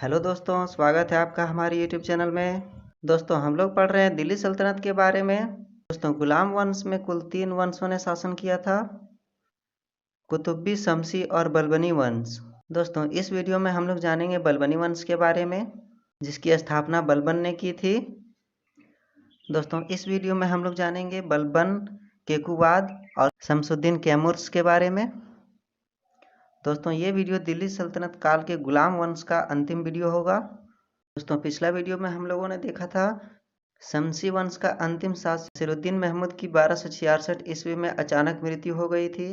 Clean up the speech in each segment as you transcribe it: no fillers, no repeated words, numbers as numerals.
Hello दोस्तों, स्वागत है आपका हमारे यूट्यूब चैनल में। दोस्तों, हम लोग पढ़ रहे हैं दिल्ली सल्तनत के बारे में। दोस्तों, गुलाम वंश में कुल 3 वंशों ने शासन किया था: कुतुब्बी, शमसी और बलबनी वंश। दोस्तों, इस वीडियो में हम लोग जानेंगे बलबनी वंश के बारे में, जिसकी स्थापना बलबन ने की थी। दोस्तों, इस वीडियो में हम लोग जानेंगे बलबन, केकुवाद और शमसुद्दीन कैमुर्स के बारे में। दोस्तों, ये वीडियो दिल्ली सल्तनत काल के गुलाम वंश का अंतिम वीडियो होगा। दोस्तों, पिछला वीडियो में हम लोगों ने देखा था शमसी वंश का अंतिम शासक नसीरुद्दीन महमूद की 1266 ईस्वी में अचानक मृत्यु हो गई थी।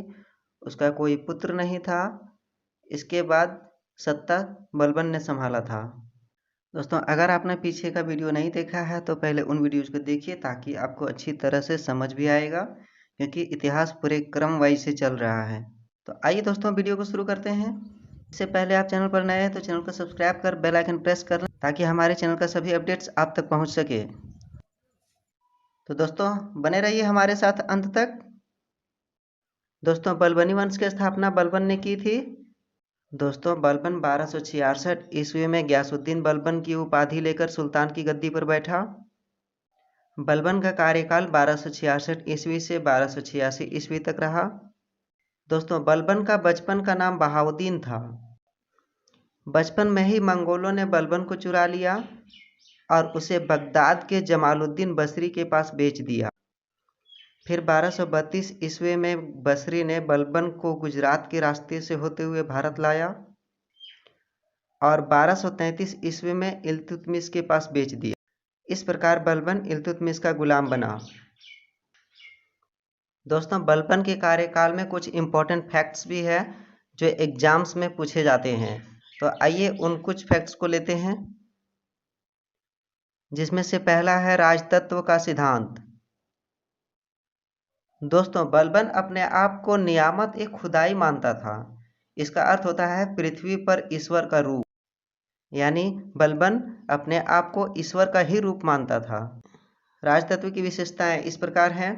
उसका कोई पुत्र नहीं था। इसके बाद सत्ता बलबन ने संभाला था। दोस्तों, अगर आपने पीछे का वीडियो नहीं देखा है तो पहले उन वीडियोज को देखिए, ताकि आपको अच्छी तरह से समझ भी आएगा, क्योंकि इतिहास पूरे क्रम वाइज से चल रहा है। तो आइए दोस्तों, वीडियो को शुरू करते हैं। इससे पहले आप चैनल पर नए हैं तो चैनल को सब्सक्राइब कर बेल आइकन प्रेस कर लें, ताकि हमारे चैनल का सभी अपडेट्स आप तक पहुंच सके। तो दोस्तों, बने रहिए हमारे साथ अंत तक। दोस्तों, बलबनी वंश की स्थापना बलबन ने की थी। दोस्तों, बलबन 1266 ईस्वी में गयासुद्दीन बलबन की उपाधि लेकर सुल्तान की गद्दी पर बैठा। बलबन का कार्यकाल 1266 ईस्वी से 1286 ईस्वी तक रहा। दोस्तों, बलबन का बचपन का नाम बहाउद्दीन था। बचपन में ही मंगोलों ने बलबन को चुरा लिया और उसे बगदाद के जमालुद्दीन बसरी के पास बेच दिया। फिर 1232 ईस्वी में बसरी ने बलबन को गुजरात के रास्ते से होते हुए भारत लाया और 1233 ईस्वी में इल्तुतमिश के पास बेच दिया। इस प्रकार बलबन इल्तुतमिश का गुलाम बना। दोस्तों, बलबन के कार्यकाल में कुछ इम्पोर्टेंट फैक्ट्स भी है जो एग्जाम्स में पूछे जाते हैं। तो आइए उन कुछ फैक्ट्स को लेते हैं, जिसमें से पहला है राजतत्व का सिद्धांत। दोस्तों, बलबन अपने आप को नियामत एक खुदाई मानता था। इसका अर्थ होता है पृथ्वी पर ईश्वर का रूप, यानी बलबन अपने आप को ईश्वर का ही रूप मानता था। राजतत्व की विशेषताएं इस प्रकार हैं: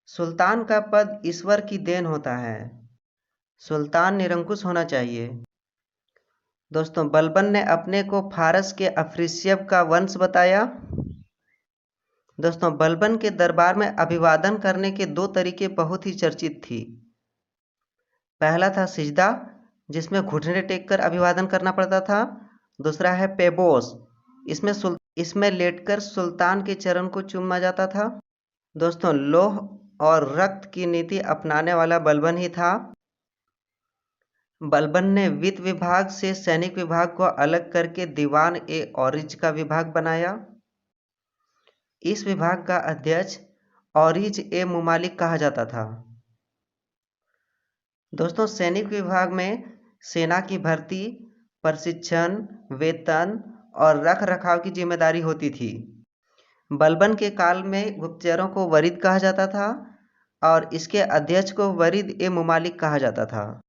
सुल्तान का पद ईश्वर की देन होता है। सुल्तान निरंकुश होना चाहिए। दोस्तों, बलबन ने अपने को फारस के अफ्रीसियब का वंश बताया। दोस्तों, बलबन के दरबार में अभिवादन करने के 2 तरीके बहुत ही चर्चित थी। पहला था सिजदा, जिसमें घुटने टेक कर अभिवादन करना पड़ता था। दूसरा है पेबोस, इसमें लेटकर सुल्तान के चरण को चूमा जाता था। दोस्तों, लौह और रक्त की नीति अपनाने वाला बलबन ही था। बलबन ने वित्त विभाग से सैनिक विभाग को अलग करके दीवान ए औरिज का विभाग बनाया। इस विभाग का अध्यक्ष औरिज ए मुमालिक कहा जाता था। दोस्तों, सैनिक विभाग में सेना की भर्ती, प्रशिक्षण, वेतन और रख रखाव की जिम्मेदारी होती थी। बलबन के काल में गुप्तचरों को वरीद कहा जाता था और इसके अध्यक्ष को वरीद ए मुमालिक कहा जाता था।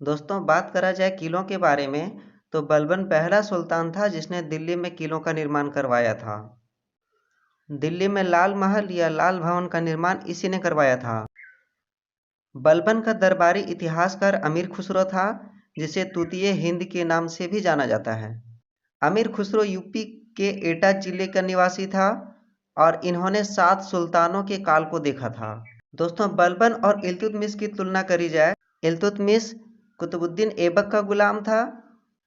दोस्तों, बात करा जाए किलों के बारे में, तो बलबन पहला सुल्तान था जिसने दिल्ली में किलों का निर्माण करवाया था। दिल्ली में लाल महल या लाल भवन का निर्माण इसी ने करवाया था। बलबन का दरबारी इतिहासकार अमीर खुसरो था, जिसे तूतीय हिंद के नाम से भी जाना जाता है। अमीर खुसरो यूपी के एटा जिले का निवासी था और इन्होंने 7 सुल्तानों के काल को देखा था। दोस्तों, बलबन और इल्तुतमिश की तुलना करी जाए, इल्तुतमिश कुतुबुद्दीन ऐबक का गुलाम था,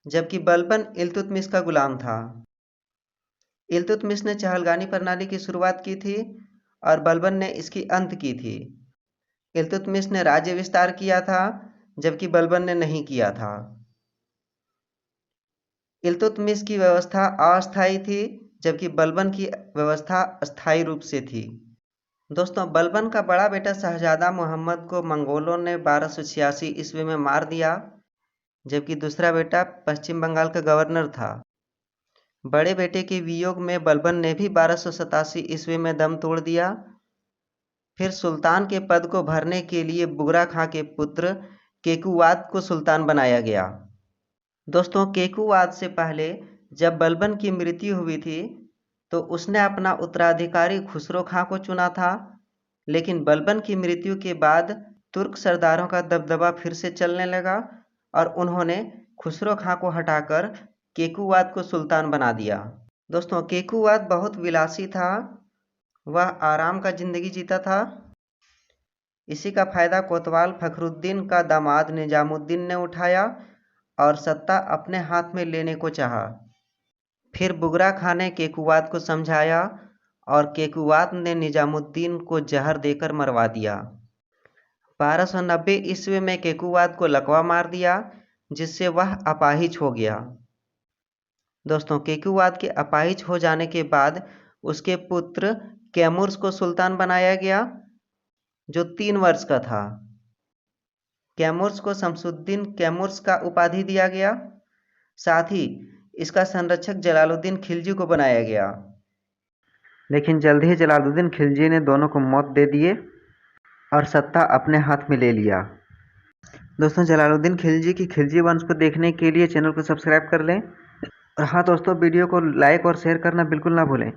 जबकि बलबन इल्तुतमिश का गुलाम था। इल्तुतमिश ने चहलगानी प्रणाली की शुरुआत की थी और बलबन ने इसकी अंत की थी। इल्तुतमिश ने राज्य विस्तार किया था, जबकि बलबन ने नहीं किया था। इल्तुतमिश की व्यवस्था अस्थायी थी, जबकि बलबन की व्यवस्था स्थायी रूप से थी। दोस्तों, बलबन का बड़ा बेटा शहजादा मोहम्मद को मंगोलों ने 1286 ईस्वी में मार दिया, जबकि दूसरा बेटा पश्चिम बंगाल का गवर्नर था। बड़े बेटे के वियोग में बलबन ने भी 1287 ईस्वी में दम तोड़ दिया। फिर सुल्तान के पद को भरने के लिए बुगरा खां के पुत्र केकुवाद को सुल्तान बनाया गया। दोस्तों, केकुवाद से पहले जब बलबन की मृत्यु हुई थी तो उसने अपना उत्तराधिकारी खुसरो खां को चुना था, लेकिन बलबन की मृत्यु के बाद तुर्क सरदारों का दबदबा फिर से चलने लगा और उन्होंने खुसरो खां को हटाकर केकुवाद को सुल्तान बना दिया। दोस्तों केकुवाद बहुत विलासी था, वह आराम का जिंदगी जीता था। इसी का फायदा कोतवाल फखरुद्दीन का दामाद निजामुद्दीन ने उठाया और सत्ता अपने हाथ में लेने को चाहा। फिर बुगरा खां ने केकुवाद को समझाया और केकुवाद ने निजामुद्दीन को जहर देकर मरवा दिया। 1290 ईस्वी में केकुवाद को लकवा मार दिया, जिससे वह अपाहिज हो गया। दोस्तों केकुवाद के अपाहिज हो जाने के बाद उसके पुत्र कैमुर्स को सुल्तान बनाया गया, जो 3 वर्ष का था। कैमुर्स को शमसुद्दीन कैमुर्स का उपाधि दिया गया। साथ ही इसका संरक्षक जलालुद्दीन खिलजी को बनाया गया। लेकिन जल्द ही जलालुद्दीन खिलजी ने दोनों को मौत दे दिए और सत्ता अपने हाथ में ले लिया। दोस्तों जलालुद्दीन खिलजी की खिलजी वंश को देखने के लिए चैनल को सब्सक्राइब कर लें और हाँ दोस्तों वीडियो को लाइक और शेयर करना बिल्कुल ना भूलें।